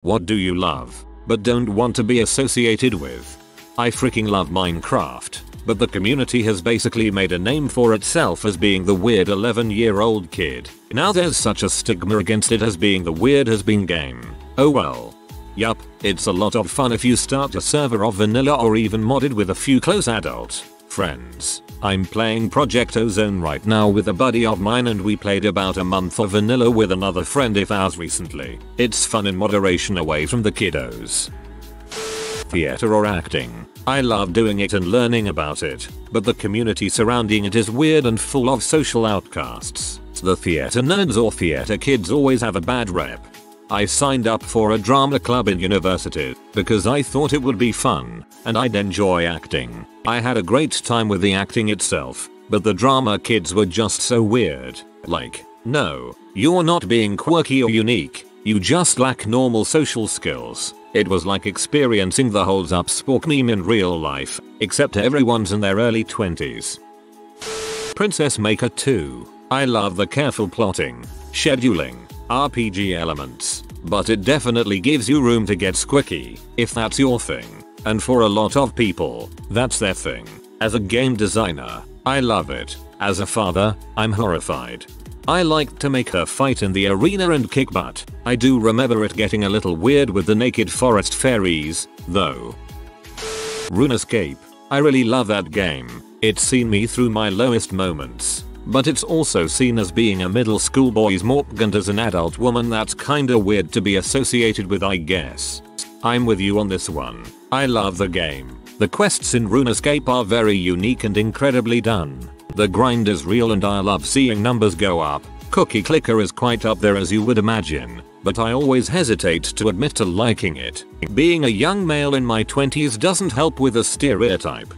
What do you love, but don't want to be associated with? I freaking love Minecraft, but the community has basically made a name for itself as being the weird 11-year-old kid. Now there's such a stigma against it as being the weird has-been game. Oh well. Yup, it's a lot of fun if you start a server of vanilla or even modded with a few close adult friends. I'm playing Project Ozone right now with a buddy of mine and we played about a month of vanilla with another friend of ours recently. It's fun in moderation away from the kiddos. Theater or acting. I love doing it and learning about it, but the community surrounding it is weird and full of social outcasts. The theater nerds or theater kids always have a bad rep. I signed up for a drama club in university because I thought it would be fun and I'd enjoy acting. I had a great time with the acting itself, but the drama kids were just so weird. Like, no, you're not being quirky or unique, you just lack normal social skills. It was like experiencing the holds up spork meme in real life, except everyone's in their early 20s. Princess Maker 2. I love the careful plotting, scheduling, RPG elements, but it definitely gives you room to get squicky, if that's your thing. And for a lot of people, that's their thing. As a game designer, I love it. As a father, I'm horrified. I like to make her fight in the arena and kick butt. I do remember it getting a little weird with the naked forest fairies, though. RuneScape. I really love that game. It's seen me through my lowest moments. But it's also seen as being a middle school boy's morph, and as an adult woman that's kinda weird to be associated with, I guess. I'm with you on this one. I love the game. The quests in RuneScape are very unique and incredibly done. The grind is real and I love seeing numbers go up. Cookie Clicker is quite up there as you would imagine, but I always hesitate to admit to liking it. Being a young male in my 20s doesn't help with the stereotype.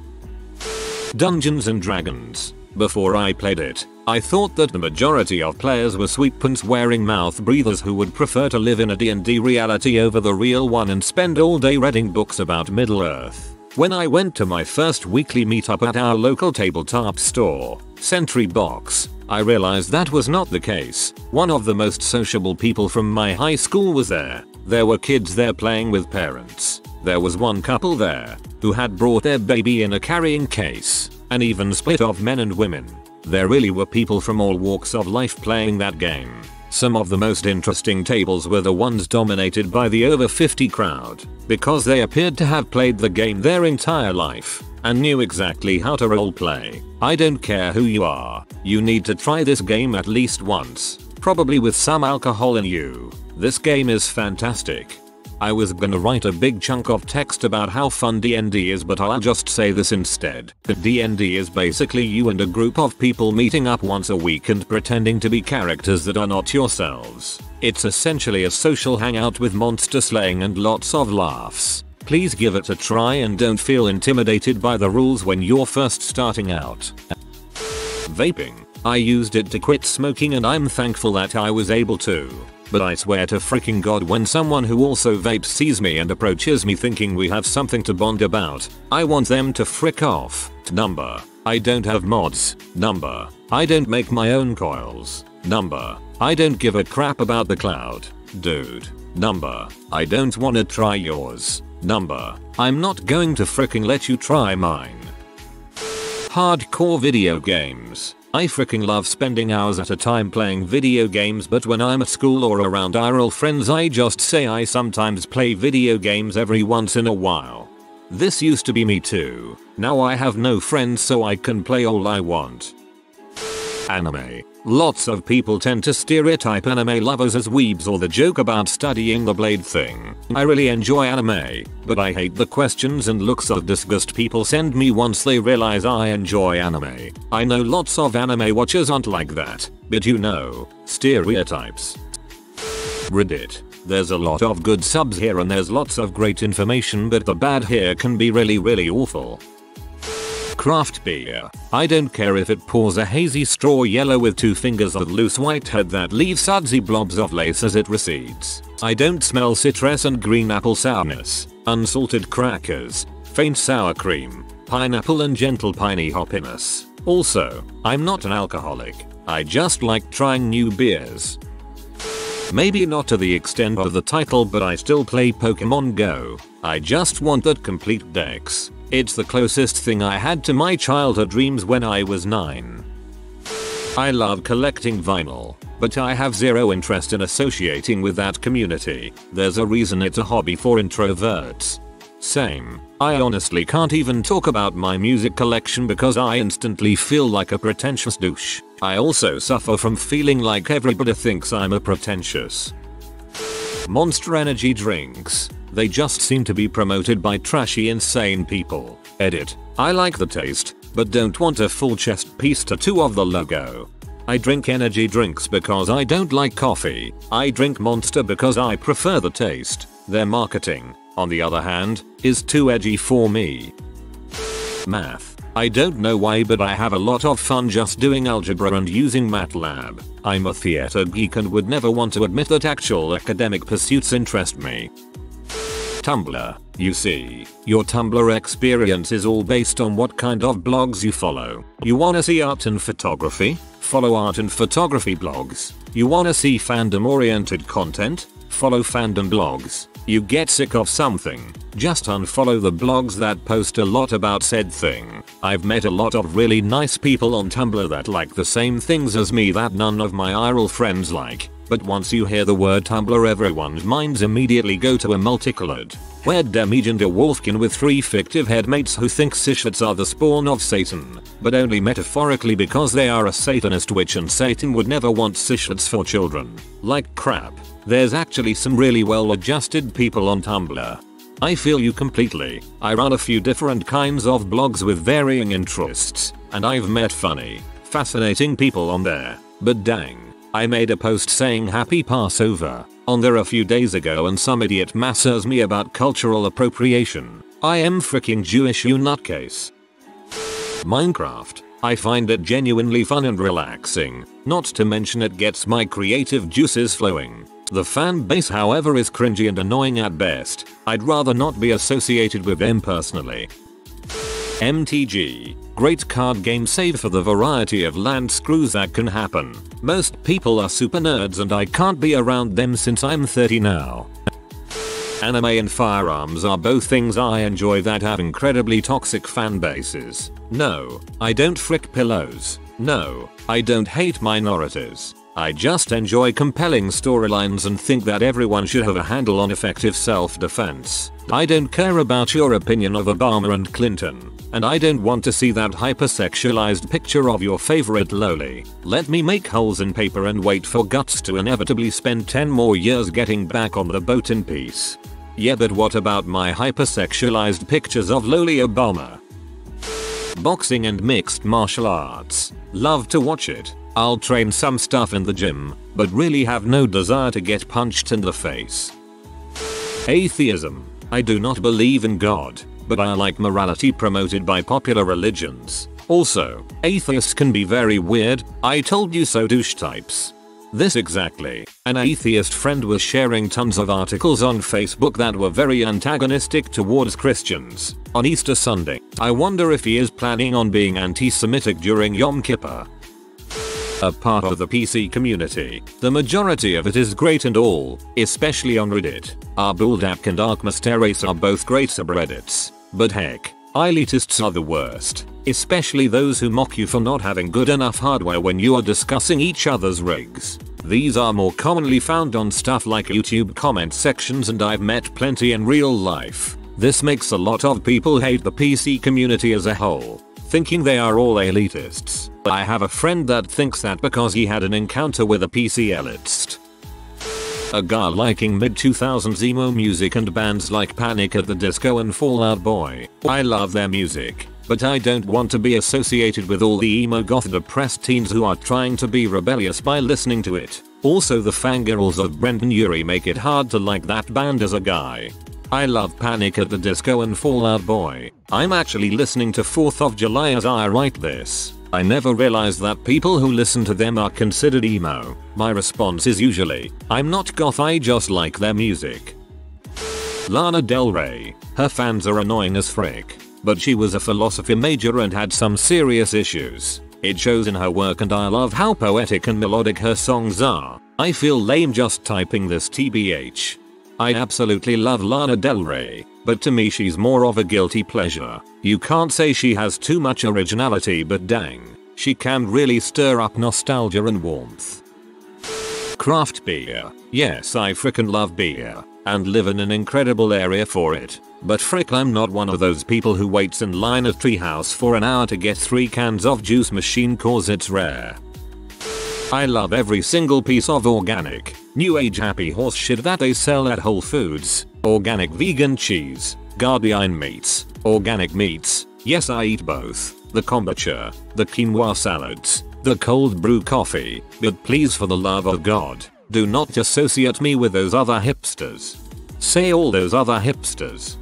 Dungeons and Dragons. Before I played it, I thought that the majority of players were sweet pants wearing mouth breathers who would prefer to live in a D&D reality over the real one and spend all day reading books about Middle-earth. When I went to my first weekly meetup at our local tabletop store, Sentry Box, I realized that was not the case. One of the most sociable people from my high school was there. There were kids there playing with parents. There was one couple there who had brought their baby in a carrying case. An even split of men and women. There really were people from all walks of life playing that game. Some of the most interesting tables were the ones dominated by the over 50 crowd, because they appeared to have played the game their entire life and knew exactly how to roleplay. I don't care who you are, you need to try this game at least once, probably with some alcohol in you. This game is fantastic. I was gonna write a big chunk of text about how fun D&D is, but I'll just say this instead. D&D is basically you and a group of people meeting up once a week and pretending to be characters that are not yourselves. It's essentially a social hangout with monster slaying and lots of laughs. Please give it a try and don't feel intimidated by the rules when you're first starting out. Vaping. I used it to quit smoking and I'm thankful that I was able to. But I swear to freaking god, when someone who also vapes sees me and approaches me thinking we have something to bond about, I want them to frick off. Number. I don't have mods. Number. I don't make my own coils. Number. I don't give a crap about the cloud. Dude. Number. I don't wanna try yours. Number. I'm not going to fricking let you try mine. Hardcore video games. I freaking love spending hours at a time playing video games, but when I'm at school or around IRL friends I just say I sometimes play video games every once in a while. This used to be me too. Now I have no friends so I can play all I want. Anime. Lots of people tend to stereotype anime lovers as weebs or the joke about studying the blade thing. I really enjoy anime, but I hate the questions and looks of disgust people send me once they realize I enjoy anime. I know lots of anime watchers aren't like that, but you know, stereotypes. Reddit. There's a lot of good subs here and there's lots of great information, but the bad here can be really awful. Craft beer. I don't care if it pours a hazy straw yellow with 2 fingers of loose white head that leaves sudsy blobs of lace as it recedes. I don't smell citrus and green apple sourness, unsalted crackers, faint sour cream, pineapple and gentle piney hoppiness. Also, I'm not an alcoholic. I just like trying new beers. Maybe not to the extent of the title, but I still play Pokemon Go. I just want that complete dex. It's the closest thing I had to my childhood dreams when I was 9. I love collecting vinyl, but I have zero interest in associating with that community. There's a reason it's a hobby for introverts. Same. I honestly can't even talk about my music collection because I instantly feel like a pretentious douche. I also suffer from feeling like everybody thinks I'm a pretentious. Monster energy drinks. They just seem to be promoted by trashy insane people. Edit. I like the taste, but don't want a full chest piece tattoo of the logo. I drink energy drinks because I don't like coffee. I drink Monster because I prefer the taste. Their marketing, on the other hand, is too edgy for me. Math. I don't know why, but I have a lot of fun just doing algebra and using MATLAB. I'm a theater geek and would never want to admit that actual academic pursuits interest me. Tumblr. You see, your Tumblr experience is all based on what kind of blogs you follow. You wanna see art and photography? Follow art and photography blogs. You wanna see fandom oriented content? Follow fandom blogs. You get sick of something, just unfollow the blogs that post a lot about said thing. I've met a lot of really nice people on Tumblr that like the same things as me that none of my IRL friends like, but once you hear the word Tumblr, everyone's minds immediately go to a multicolored, weird demigender wolfkin with 3 fictive headmates who think Sishats are the spawn of Satan, but only metaphorically because they are a Satanist witch and Satan would never want Sishats for children. Like crap. There's actually some really well-adjusted people on Tumblr. I feel you completely. I run a few different kinds of blogs with varying interests, and I've met funny, fascinating people on there. But dang, I made a post saying happy Passover on there a few days ago and some idiot massers me about cultural appropriation. I am freaking Jewish, you nutcase. Minecraft. I find it genuinely fun and relaxing, not to mention it gets my creative juices flowing. The fan base, however, is cringy and annoying at best. I'd rather not be associated with them personally. MTG. Great card game save for the variety of land screws that can happen. Most people are super nerds and I can't be around them since I'm 30 now. Anime and firearms are both things I enjoy that have incredibly toxic fan bases. No, I don't frick pillows. No, I don't hate minorities. I just enjoy compelling storylines and think that everyone should have a handle on effective self-defense. I don't care about your opinion of Obama and Clinton, and I don't want to see that hypersexualized picture of your favorite loli. Let me make holes in paper and wait for guts to inevitably spend 10 more years getting back on the boat in peace. Yeah, but what about my hypersexualized pictures of loli Obama? Boxing and mixed martial arts. Love to watch it. I'll train some stuff in the gym, but really have no desire to get punched in the face. Atheism. I do not believe in God, but I like morality promoted by popular religions. Also, atheists can be very weird, I told you so douche types. This exactly. An atheist friend was sharing tons of articles on Facebook that were very antagonistic towards Christians on Easter Sunday. I wonder if he is planning on being anti-Semitic during Yom Kippur. A part of the PC community. The majority of it is great and all, especially on Reddit. Arbuldak and Arkmasteres are both great subreddits. But heck, elitists are the worst. Especially those who mock you for not having good enough hardware when you are discussing each other's rigs. These are more commonly found on stuff like YouTube comment sections, and I've met plenty in real life. This makes a lot of people hate the PC community as a whole, thinking they are all elitists. I have a friend that thinks that because he had an encounter with a PC elitist. A guy liking mid-2000s emo music and bands like Panic at the Disco and Fall Out Boy. I love their music, but I don't want to be associated with all the emo goth depressed teens who are trying to be rebellious by listening to it. Also, the fangirls of Brendan Urie make it hard to like that band as a guy. I love Panic at the Disco and Fall Out Boy. I'm actually listening to 4th of July as I write this. I never realized that people who listen to them are considered emo. My response is usually, I'm not goth, I just like their music. Lana Del Rey. Her fans are annoying as frick, but she was a philosophy major and had some serious issues. It shows in her work and I love how poetic and melodic her songs are. I feel lame just typing this tbh. I absolutely love Lana Del Rey, but to me she's more of a guilty pleasure. You can't say she has too much originality, but dang, she can really stir up nostalgia and warmth. Craft beer. Yes, I frickin' love beer and live in an incredible area for it. But frick, I'm not one of those people who waits in line at Treehouse for an hour to get 3 cans of juice machine cause it's rare. I love every single piece of organic, new age happy horse shit that they sell at Whole Foods. Organic vegan cheese, Guardian meats, organic meats, yes I eat both, the kombucha, the quinoa salads, the cold brew coffee, but please for the love of God, do not associate me with those other hipsters. Say all those other hipsters.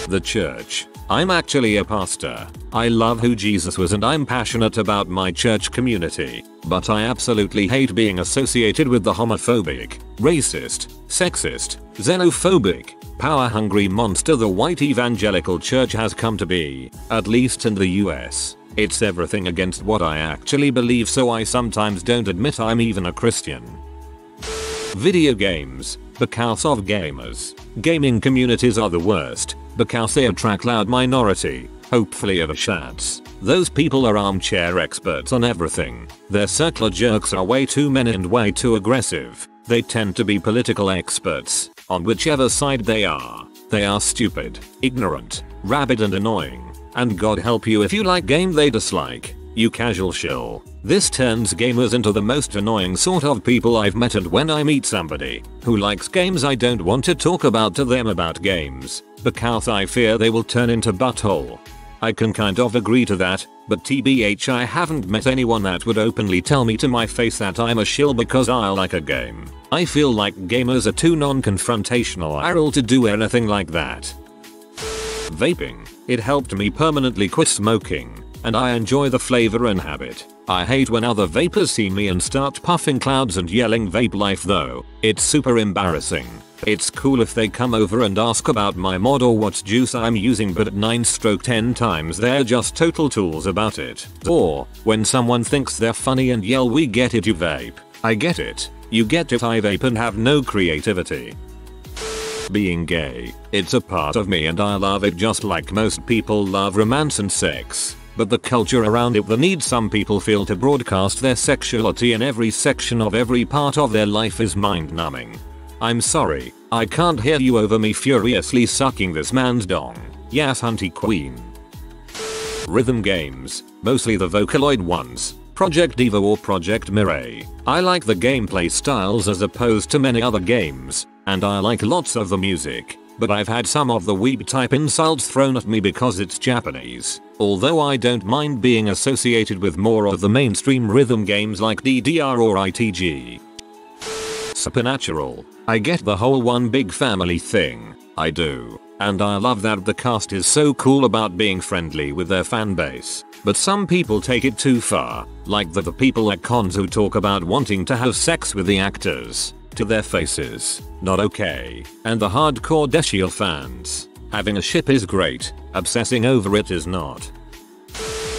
The church. I'm actually a pastor. I love who Jesus was and I'm passionate about my church community, but I absolutely hate being associated with the homophobic, racist, sexist, xenophobic, power-hungry monster the white evangelical church has come to be, at least in the US. It's everything against what I actually believe, so I sometimes don't admit I'm even a Christian. Video games. Because of gamers. Gaming communities are the worst, because they attract loud minority, hopefully overshats. Those people are armchair experts on everything. Their circle jerks are way too many and way too aggressive. They tend to be political experts, on whichever side they are. They are stupid, ignorant, rabid and annoying. And God help you if you like game they dislike, you casual shill. This turns gamers into the most annoying sort of people I've met, and when I meet somebody who likes games I don't want to talk about to them about games, because I fear they will turn into butthole. I can kind of agree to that, but tbh I haven't met anyone that would openly tell me to my face that I'm a shill because I like a game. I feel like gamers are too non-confrontational to do anything like that. Vaping. It helped me permanently quit smoking, and I enjoy the flavor and habit. I hate when other vapors see me and start puffing clouds and yelling vape life though. It's super embarrassing. It's cool if they come over and ask about my mod or what juice I'm using, but at 9/10 times they're just total tools about it. Or when someone thinks they're funny and yell we get it you vape. I get it. You get if I vape and have no creativity. Being gay. It's a part of me and I love it just like most people love romance and sex. But the culture around it, the need some people feel to broadcast their sexuality in every section of every part of their life is mind-numbing. I'm sorry, I can't hear you over me furiously sucking this man's dong. Yes, hunty queen. Rhythm games, mostly the Vocaloid ones, Project Diva or Project Mirai. I like the gameplay styles as opposed to many other games, and I like lots of the music. But I've had some of the weeb type insults thrown at me because it's Japanese, although I don't mind being associated with more of the mainstream rhythm games like DDR or ITG. Supernatural. I get the whole one big family thing, I do, and I love that the cast is so cool about being friendly with their fanbase. But some people take it too far, like the people at cons who talk about wanting to have sex with the actors. To their faces. Not okay. And the hardcore Deshiel fans. Having a ship is great, obsessing over it is not.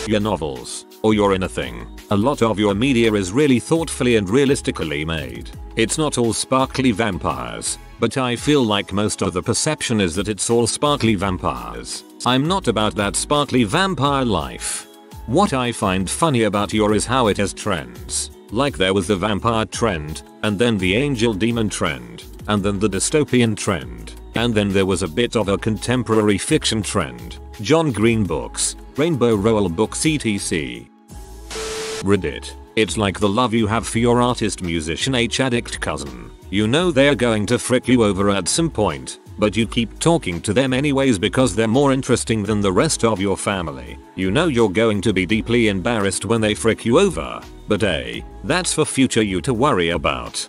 Your novels, or your anything. A lot of your media is really thoughtfully and realistically made. It's not all sparkly vampires, but I feel like most of the perception is that it's all sparkly vampires. I'm not about that sparkly vampire life. What I find funny about your is how it has trends. Like there was the vampire trend, and then the angel demon trend, and then the dystopian trend, and then there was a bit of a contemporary fiction trend, John Green books, Rainbow Rowell books etc. Reddit. It's like the love you have for your artist musician H-addict cousin. You know they're going to frick you over at some point, but you keep talking to them anyways because they're more interesting than the rest of your family. You know you're going to be deeply embarrassed when they frick you over, but hey, that's for future you to worry about.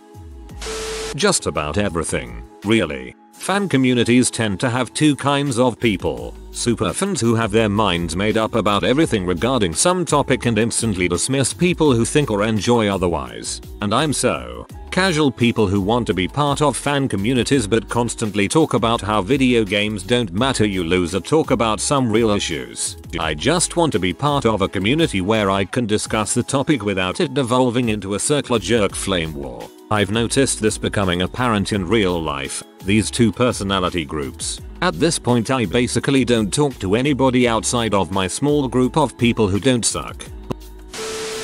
Just about everything, really. Fan communities tend to have two kinds of people, superfans who have their minds made up about everything regarding some topic and instantly dismiss people who think or enjoy otherwise, and I'm so. Casual people who want to be part of fan communities but constantly talk about how video games don't matter, you loser, talk about some real issues. I just want to be part of a community where I can discuss the topic without it devolving into a circular jerk flame war. I've noticed this becoming apparent in real life, these two personality groups. At this point I basically don't talk to anybody outside of my small group of people who don't suck.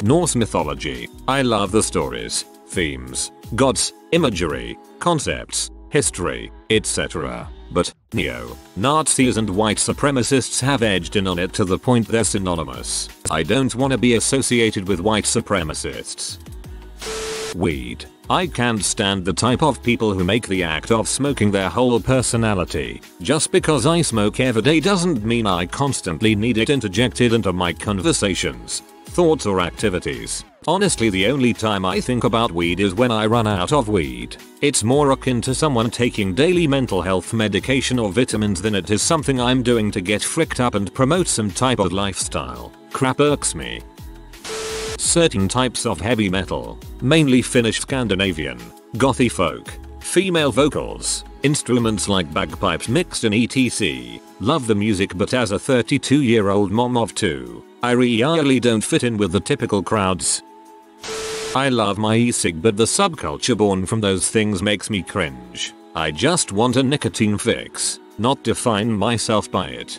Norse mythology. I love the stories, themes, gods, imagery, concepts, history, etc. But neo-Nazis and white supremacists have edged in on it to the point they're synonymous. I don't want to be associated with white supremacists. Weed. I can't stand the type of people who make the act of smoking their whole personality. Just because I smoke every day doesn't mean I constantly need it interjected into my conversations, thoughts or activities. Honestly, the only time I think about weed is when I run out of weed. It's more akin to someone taking daily mental health medication or vitamins than it is something I'm doing to get fricked up and promote some type of lifestyle. Crap irks me. Certain types of heavy metal, mainly Finnish Scandinavian, gothy folk, female vocals, instruments like bagpipes mixed in etc. Love the music, but as a 32-year-old mom of two, I really don't fit in with the typical crowds. I love my e-cig, but the subculture born from those things makes me cringe. I just want a nicotine fix, not define myself by it.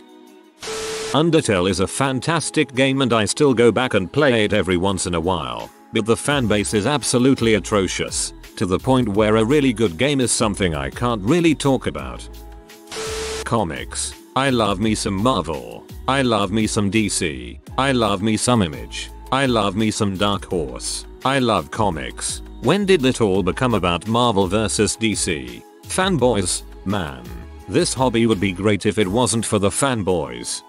Undertale is a fantastic game and I still go back and play it every once in a while, but the fanbase is absolutely atrocious, to the point where a really good game is something I can't really talk about. Comics. I love me some Marvel. I love me some DC. I love me some Image. I love me some Dark Horse. I love comics. When did it all become about Marvel vs DC? Fanboys? Man. This hobby would be great if it wasn't for the fanboys.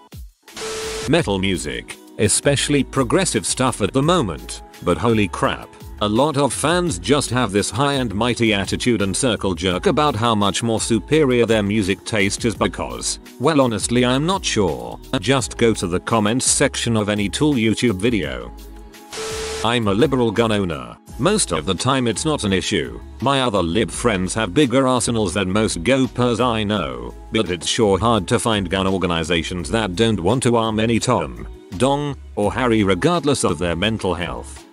Metal music, especially progressive stuff at the moment, but holy crap, a lot of fans just have this high and mighty attitude and circle jerk about how much more superior their music taste is because, well, honestly I'm not sure. Just go to the comments section of any Tool YouTube video. I'm a liberal gun owner. Most of the time it's not an issue. My other lib friends have bigger arsenals than most go-pers I know, but it's sure hard to find gun organizations that don't want to arm any Tom, Dong, or Harry regardless of their mental health.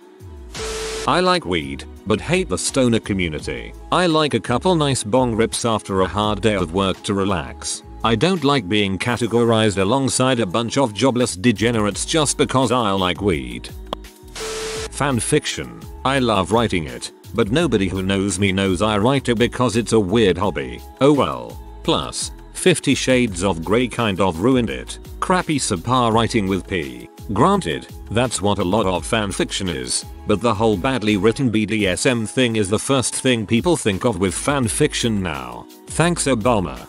I like weed, but hate the stoner community. I like a couple nice bong rips after a hard day of work to relax. I don't like being categorized alongside a bunch of jobless degenerates just because I like weed. Fanfiction. I love writing it, but nobody who knows me knows I write it because it's a weird hobby. Oh well. Plus, 50 Shades of Grey kind of ruined it. Crappy subpar writing with P. Granted, that's what a lot of fanfiction is, but the whole badly written BDSM thing is the first thing people think of with fanfiction now. Thanks Obama.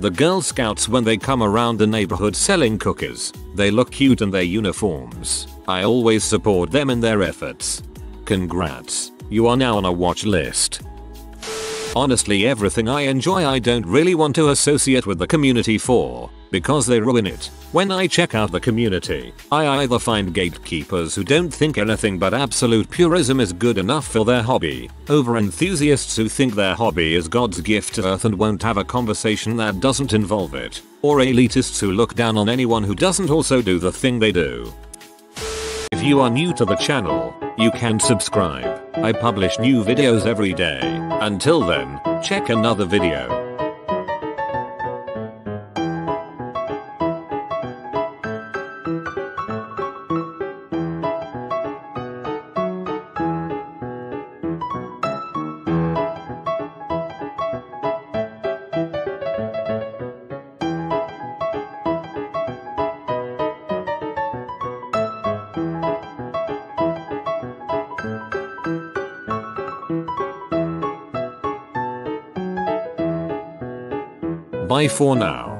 The Girl Scouts, when they come around the neighborhood selling cookies, they look cute in their uniforms. I always support them in their efforts. Congrats, you are now on a watch list. Honestly, everything I enjoy I don't really want to associate with the community for, because they ruin it. When I check out the community, I either find gatekeepers who don't think anything but absolute purism is good enough for their hobby, over enthusiasts who think their hobby is God's gift to Earth and won't have a conversation that doesn't involve it, or elitists who look down on anyone who doesn't also do the thing they do. If you are new to the channel, you can subscribe. I publish new videos every day. Until then, check another video. Bye for now.